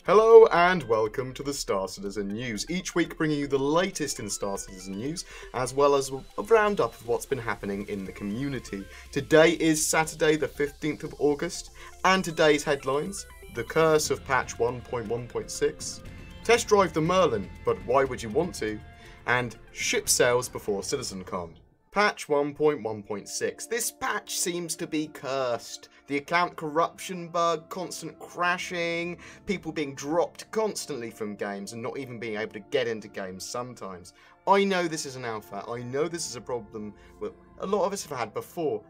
Hello and welcome to the Star Citizen News, each week bringing you the latest in Star Citizen news, as well as a roundup of what's been happening in the community. Today is Saturday the 15th of August, and today's headlines: The Curse of Patch 1.1.6, Test Drive the Merlin, but why would you want to? And Ship Sales before CitizenCon. Patch 1.1.6. This patch seems to be cursed. The account corruption bug, constant crashing, people being dropped constantly from games and not even being able to get into games sometimes. I know this is an alpha, I know this is a problem that a lot of us have had before,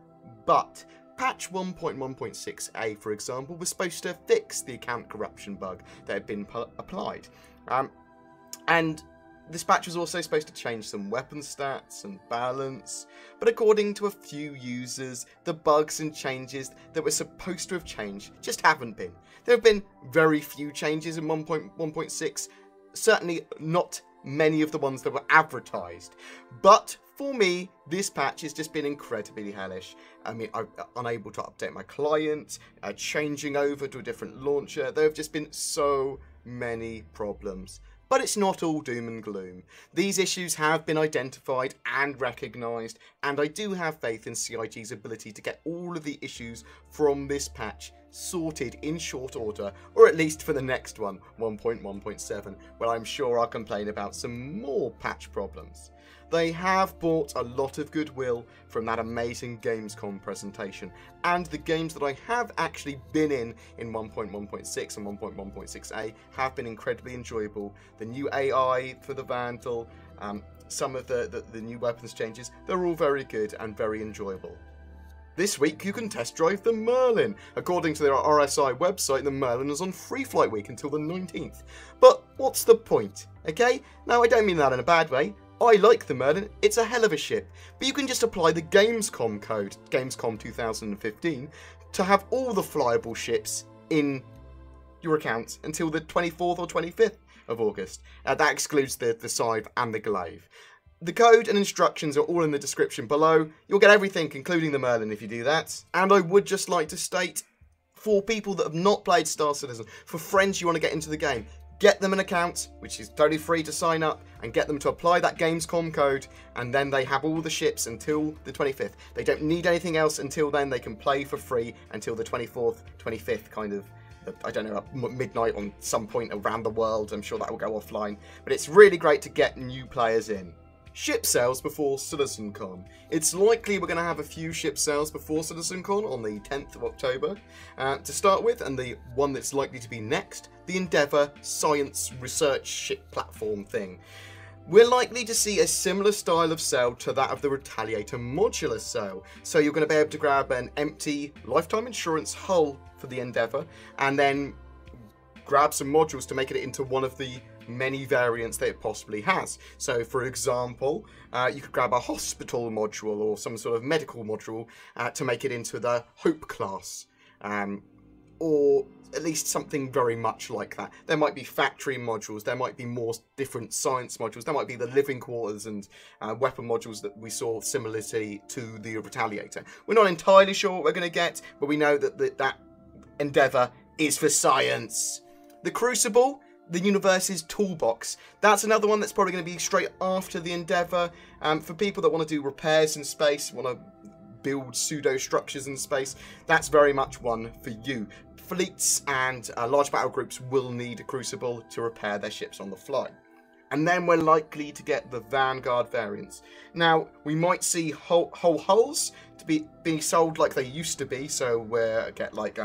but patch 1.1.6a, for example, was supposed to fix the account corruption bug that had been applied. And this patch was also supposed to change some weapon stats and balance, but according to a few users, the bugs and changes that were supposed to have changed just haven't been. There have been very few changes in 1.1.6, certainly not many of the ones that were advertised, but for me, this patch has just been incredibly hellish. I mean, I'm unable to update my client, changing over to a different launcher. There have just been so many problems. But it's not all doom and gloom. These issues have been identified and recognised, and I do have faith in CIG's ability to get all of the issues from this patch sorted in short order, or at least for the next one, 1.1.7, where I'm sure I'll complain about some more patch problems. They have brought a lot of goodwill from that amazing Gamescom presentation, and the games that I have actually been in 1.1.6 and 1.1.6a have been incredibly enjoyable. The new AI for the Vandal, some of the new weapons changes, they're all very good and very enjoyable. This week you can test drive the Merlin. According to their RSI website, the Merlin is on free flight week until the 19th. But what's the point? Okay? Now, I don't mean that in a bad way. I like the Merlin, it's a hell of a ship, but you can just apply the Gamescom code, Gamescom 2015, to have all the flyable ships in your account until the 24th or 25th of August. That excludes the Scythe and the Glaive. The code and instructions are all in the description below. You'll get everything, including the Merlin, if you do that. And I would just like to state, for people that have not played Star Citizen, for friends you want to get into the game, get them an account, which is totally free to sign up, and get them to apply that Gamescom code, and then they have all the ships until the 25th. They don't need anything else until then. They can play for free until the 24th, 25th, kind of, I don't know, midnight on some point around the world. I'm sure that will go offline. But it's really great to get new players in. Ship sales before CitizenCon. It's likely we're going to have a few ship sales before CitizenCon on the 10th of October to start with, and the one that's likely to be next, the Endeavour Science Research Ship Platform thing. We're likely to see a similar style of sale to that of the Retaliator modular sale. So you're going to be able to grab an empty lifetime insurance hull for the Endeavour, and then grab some modules to make it into one of the many variants that it possibly has. So, for example, you could grab a hospital module or some sort of medical module to make it into the Hope class, or at least something very much like that. There might be factory modules, there might be more different science modules, there might be the living quarters and weapon modules that we saw similarly to the Retaliator. We're not entirely sure what we're going to get, but we know that that Endeavour is for science. The Crucible, the universe's toolbox, that's another one that's probably going to be straight after the Endeavour. For people that want to do repairs in space, want to build pseudo structures in space, that's very much one for you. Fleets and large battle groups will need a Crucible to repair their ships on the fly. And then we're likely to get the Vanguard variants. Now, we might see whole hulls to be sold like they used to be, so we'll get like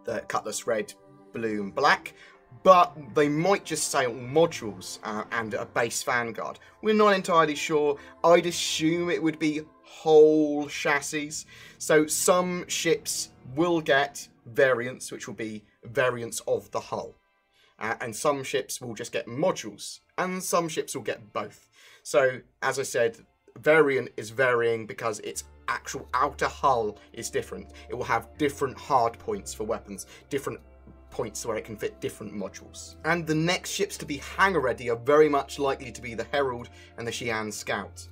the Cutlass Red, Blue and Black, but they might just sell modules and a base Vanguard. We're not entirely sure. I'd assume it would be whole chassis. So some ships will get variants, which will be variants of the hull. And some ships will just get modules, and some ships will get both. So, as I said, variant is varying because its actual outer hull is different. It will have different hard points for weapons, different points where it can fit different modules. And the next ships to be hangar ready are very much likely to be the Herald and the Xi'an Scout.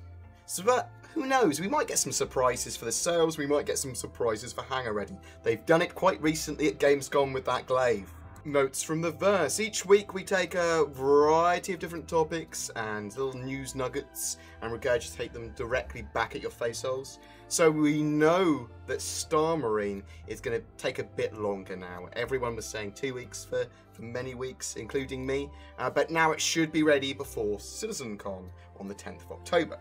So but who knows, we might get some surprises for the sales, we might get some surprises for hangar ready. They've done it quite recently at Gamescom with that Glaive. Notes from the verse. Each week we take a variety of different topics and little news nuggets and regurgitate them directly back at your face holes. So we know that Star Marine is going to take a bit longer now. Everyone was saying 2 weeks for many weeks, including me, but now it should be ready before CitizenCon on the 10th of October.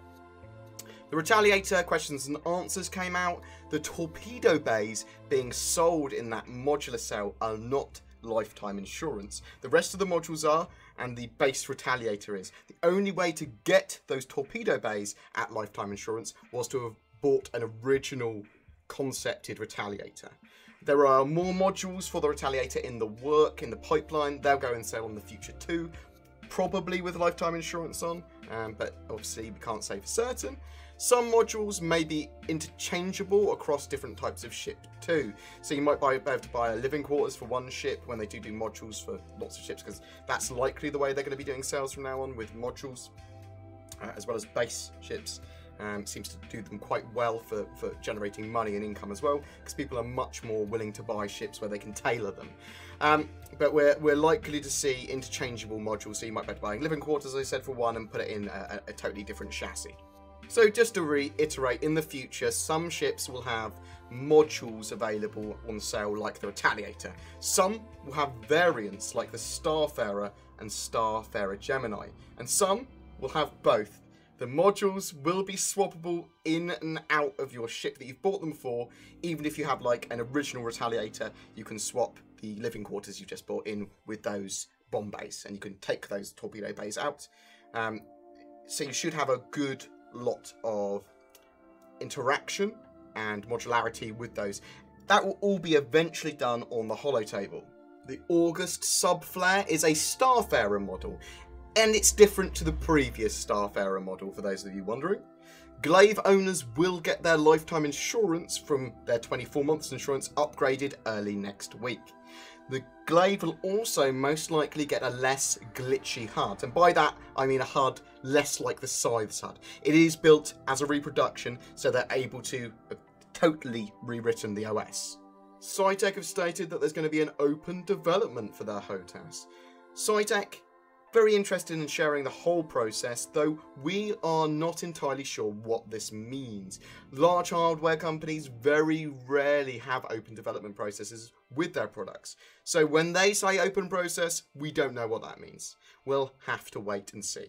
The Retaliator questions and answers came out. The torpedo bays being sold in that modular cell are not lifetime insurance. The rest of the modules are, and the base Retaliator is. The only way to get those torpedo bays at lifetime insurance was to have bought an original concepted Retaliator. There are more modules for the Retaliator in the pipeline. They'll go and sell in the future too, probably with lifetime insurance on, but obviously we can't say for certain. Some modules may be interchangeable across different types of ship too. So you might be able to buy a living quarters for one ship when they do modules for lots of ships, because that's likely the way they're going to be doing sales from now on, with modules as well as base ships. Seems to do them quite well for generating money and income as well, because people are much more willing to buy ships where they can tailor them. But we're likely to see interchangeable modules, so you might be buying living quarters, as I said, for one and put it in a totally different chassis. So just to reiterate, in the future, some ships will have modules available on sale like the Retaliator. Some will have variants like the Starfarer and Starfarer Gemini, and some will have both. The modules will be swappable in and out of your ship that you've bought them for. Even if you have like an original Retaliator, you can swap the living quarters you just bought in with those bomb bays, and you can take those torpedo bays out. So you should have a good lot of interaction and modularity with those. That will all be eventually done on the holotable. The August Subflare is a Starfarer model, and it's different to the previous Starfarer model, for those of you wondering. Glaive owners will get their lifetime insurance from their 24 months insurance upgraded early next week. The Glaive will also most likely get a less glitchy HUD, and by that I mean a HUD less like the Scythe's HUD. It is built as a reproduction, so they're able to totally rewritten the OS. Scitech have stated that there's going to be an open development for their HOTAS. Scitech very interested in sharing the whole process, though we are not entirely sure what this means. Large hardware companies very rarely have open development processes with their products. So when they say open process, we don't know what that means. We'll have to wait and see.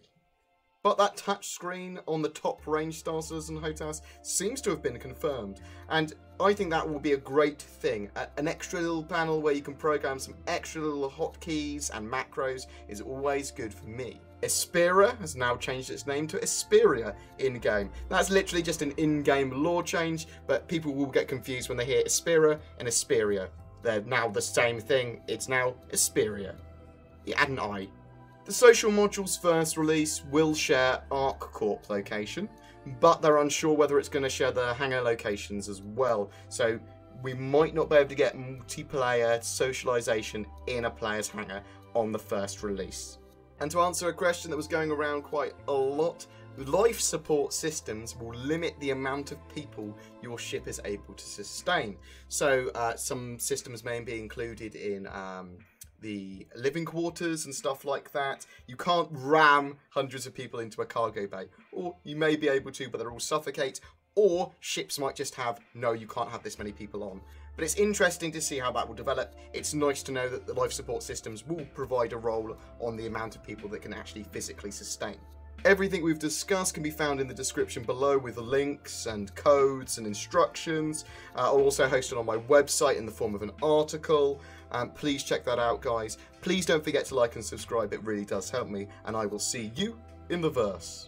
But that touchscreen on the top range Star Citizen HOTAS seems to have been confirmed, and I think that will be a great thing. An extra little panel where you can program some extra little hotkeys and macros is always good for me. Espera has now changed its name to Esperia in-game. That's literally just an in-game lore change, but people will get confused when they hear Espera and Esperia. They're now the same thing. It's now Esperia. You add an I. The social module's first release will share ASRock location, but they're unsure whether it's going to share the hangar locations as well, so we might not be able to get multiplayer socialization in a player's hangar on the first release. And to answer a question that was going around quite a lot, life support systems will limit the amount of people your ship is able to sustain. So some systems may be included in the living quarters and stuff like that. You can't ram hundreds of people into a cargo bay, or you may be able to, but they'll all suffocate, or ships might just have, no, you can't have this many people on. But it's interesting to see how that will develop. It's nice to know that the life support systems will provide a role on the amount of people that can actually physically sustain. Everything we've discussed can be found in the description below with links and codes and instructions. I'll also host it on my website in the form of an article. Please check that out, guys. Please don't forget to like and subscribe. It really does help me, and I will see you in the verse.